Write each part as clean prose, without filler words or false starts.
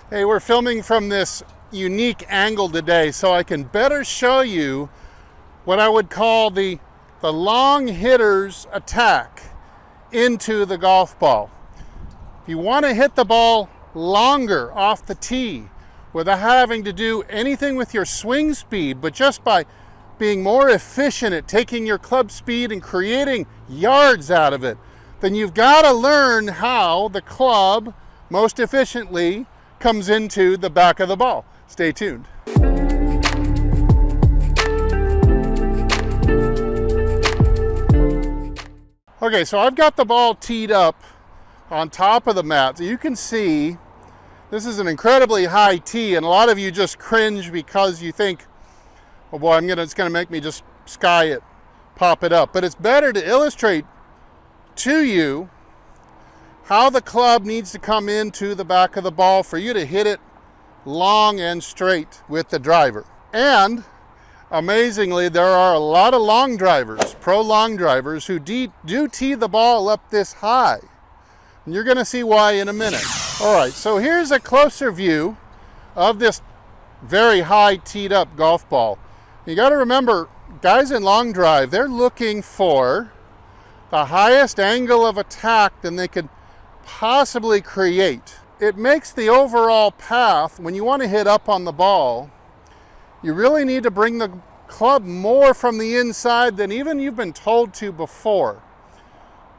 Hey, we're filming from this unique angle today so I can better show you what I would call the long hitter's attack into the golf ball. If you want to hit the ball longer off the tee without having to do anything with your swing speed, but just by being more efficient at taking your club speed and creating yards out of it, then you've got to learn how the club most efficiently comes into the back of the ball. Stay tuned. Okay, so I've got the ball teed up on top of the mat. So you can see this is an incredibly high tee, and a lot of you just cringe because you think, oh boy, it's gonna make me just sky it, pop it up. But it's better to illustrate to you how the club needs to come into the back of the ball for you to hit it long and straight with the driver. And amazingly, there are a lot of long drivers, pro long drivers, who do tee the ball up this high. And you're gonna see why in a minute. All right, so here's a closer view of this very high teed up golf ball. You gotta remember, guys in long drive, they're looking for the highest angle of attack than they could possibly create. It makes the overall path, when you want to hit up on the ball, you really need to bring the club more from the inside than even you've been told to before.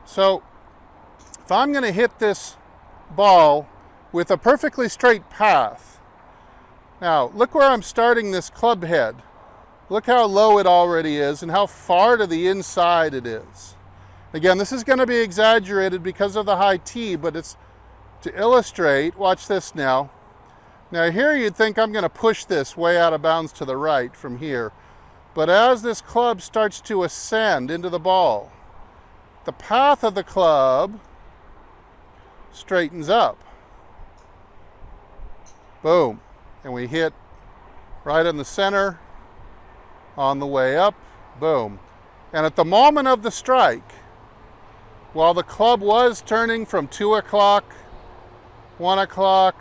So if I'm going to hit this ball with a perfectly straight path, now look where I'm starting this club head. Look how low it already is and how far to the inside it is. Again, this is going to be exaggerated because of the high tee, but it's to illustrate. Watch this now. Now here you'd think I'm going to push this way out of bounds to the right from here. But as this club starts to ascend into the ball, the path of the club straightens up. Boom. And we hit right in the center on the way up. Boom. And at the moment of the strike, while the club was turning from 2 o'clock, 1 o'clock,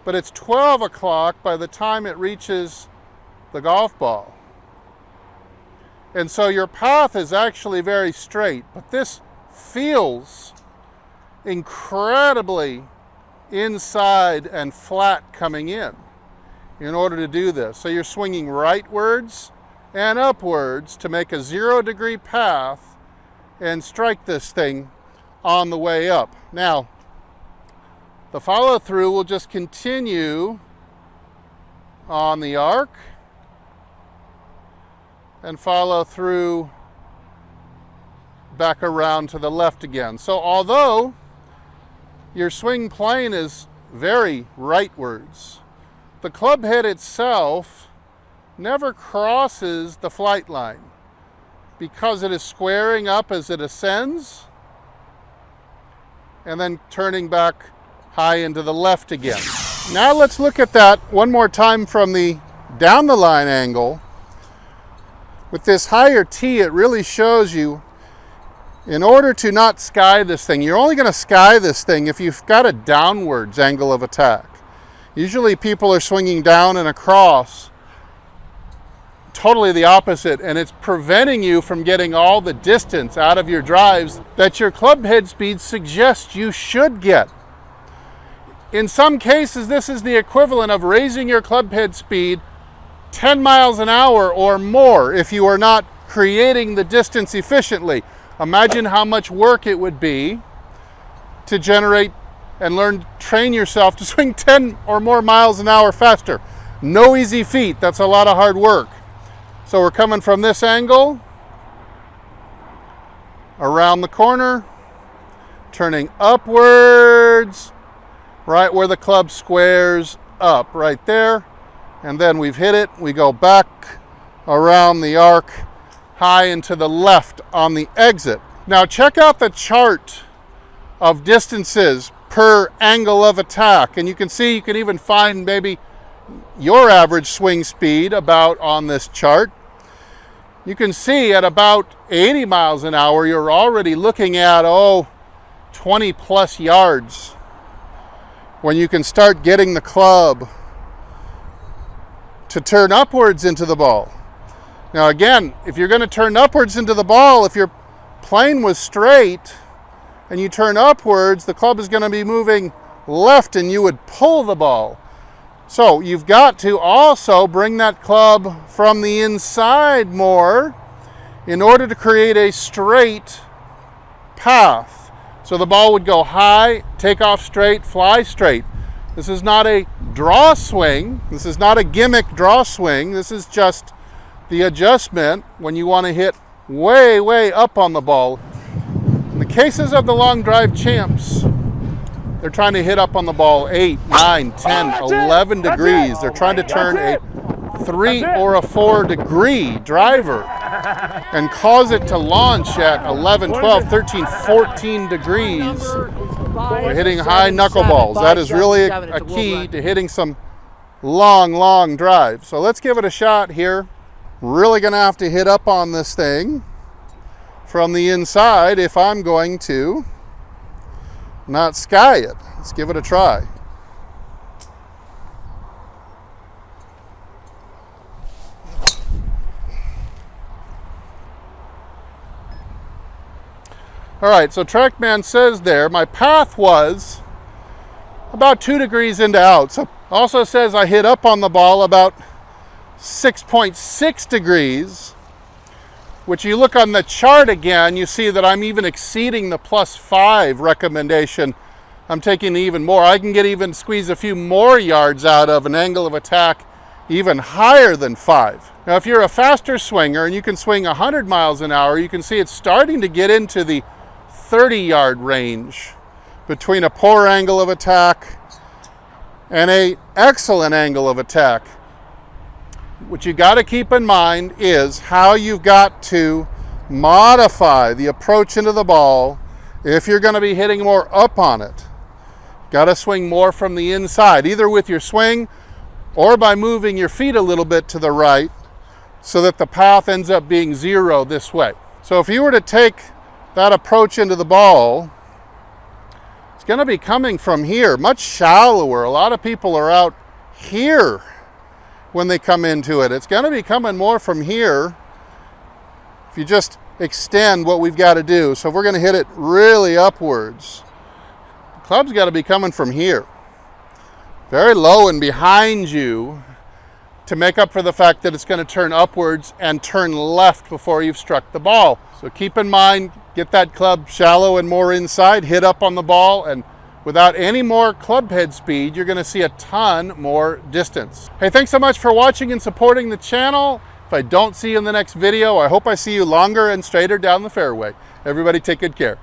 but it's 12 o'clock by the time it reaches the golf ball. And so your path is actually very straight, but this feels incredibly inside and flat coming in order to do this. So you're swinging rightwards and upwards to make a 0-degree path and strike this thing on the way up. Now, the follow through will just continue on the arc and follow through back around to the left again. So although your swing plane is very rightwards, the club head itself never crosses the flight line, because it is squaring up as it ascends and then turning back high into the left again. Now let's look at that one more time from the down the line angle. With this higher tee, it really shows you, in order to not sky this thing, you're only going to sky this thing if you've got a downwards angle of attack. Usually people are swinging down and across, totally the opposite, and it's preventing you from getting all the distance out of your drives that your club head speed suggests you should get. In some cases, this is the equivalent of raising your club head speed 10 miles an hour or more if you are not creating the distance efficiently. Imagine how much work it would be to generate and train yourself to swing 10 or more miles an hour faster. No easy feat. That's a lot of hard work. So we're coming from this angle, around the corner, turning upwards, right where the club squares up, right there. And then we've hit it. We go back around the arc, high and to the left on the exit. Now check out the chart of distances per angle of attack. And you can see, you can even find maybe your average swing speed about on this chart. You can see at about 80 miles an hour, you're already looking at, 20 plus yards when you can start getting the club to turn upwards into the ball. Now again, if you're going to turn upwards into the ball, if your plane was straight and you turn upwards, the club is going to be moving left and you would pull the ball. So you've got to also bring that club from the inside more in order to create a straight path. So the ball would go high, take off straight, fly straight. This is not a draw swing. This is not a gimmick draw swing. This is just the adjustment when you want to hit way, way up on the ball. In the cases of the long drive champs, they're trying to hit up on the ball 8, 9, 10, 11 degrees. They're trying to turn a 3 or a 4 degree driver and cause it to launch at 11, 12, 13, 14 degrees. We're hitting high knuckleballs. That is really a key to hitting some long, long drives. So let's give it a shot here. Really gonna have to hit up on this thing from the inside if I'm going to not sky it. Let's give it a try. All right, so TrackMan says there, my path was about 2 degrees into out. So also says I hit up on the ball about 6.6 degrees, which you look on the chart again, you see that I'm even exceeding the +5 recommendation. I'm taking even more. I can even squeeze a few more yards out of an angle of attack even higher than 5. Now, if you're a faster swinger and you can swing 100 miles an hour, you can see it's starting to get into the 30-yard range between a poor angle of attack and an excellent angle of attack. What you got to keep in mind is how you've got to modify the approach into the ball if you're going to be hitting more up on it. Got to swing more from the inside, either with your swing or by moving your feet a little bit to the right so that the path ends up being 0 this way. So if you were to take that approach into the ball, it's going to be coming from here, much shallower. A lot of people are out here when they come into it. It's going to be coming more from here if you just extend what we've got to do. So if we're going to hit it really upwards, the club's got to be coming from here, very low and behind you, to make up for the fact that it's going to turn upwards and turn left before you've struck the ball. So keep in mind, get that club shallow and more inside, hit up on the ball, and without any more club head speed, you're going to see a ton more distance. Hey, thanks so much for watching and supporting the channel. If I don't see you in the next video, I hope I see you longer and straighter down the fairway. Everybody take good care.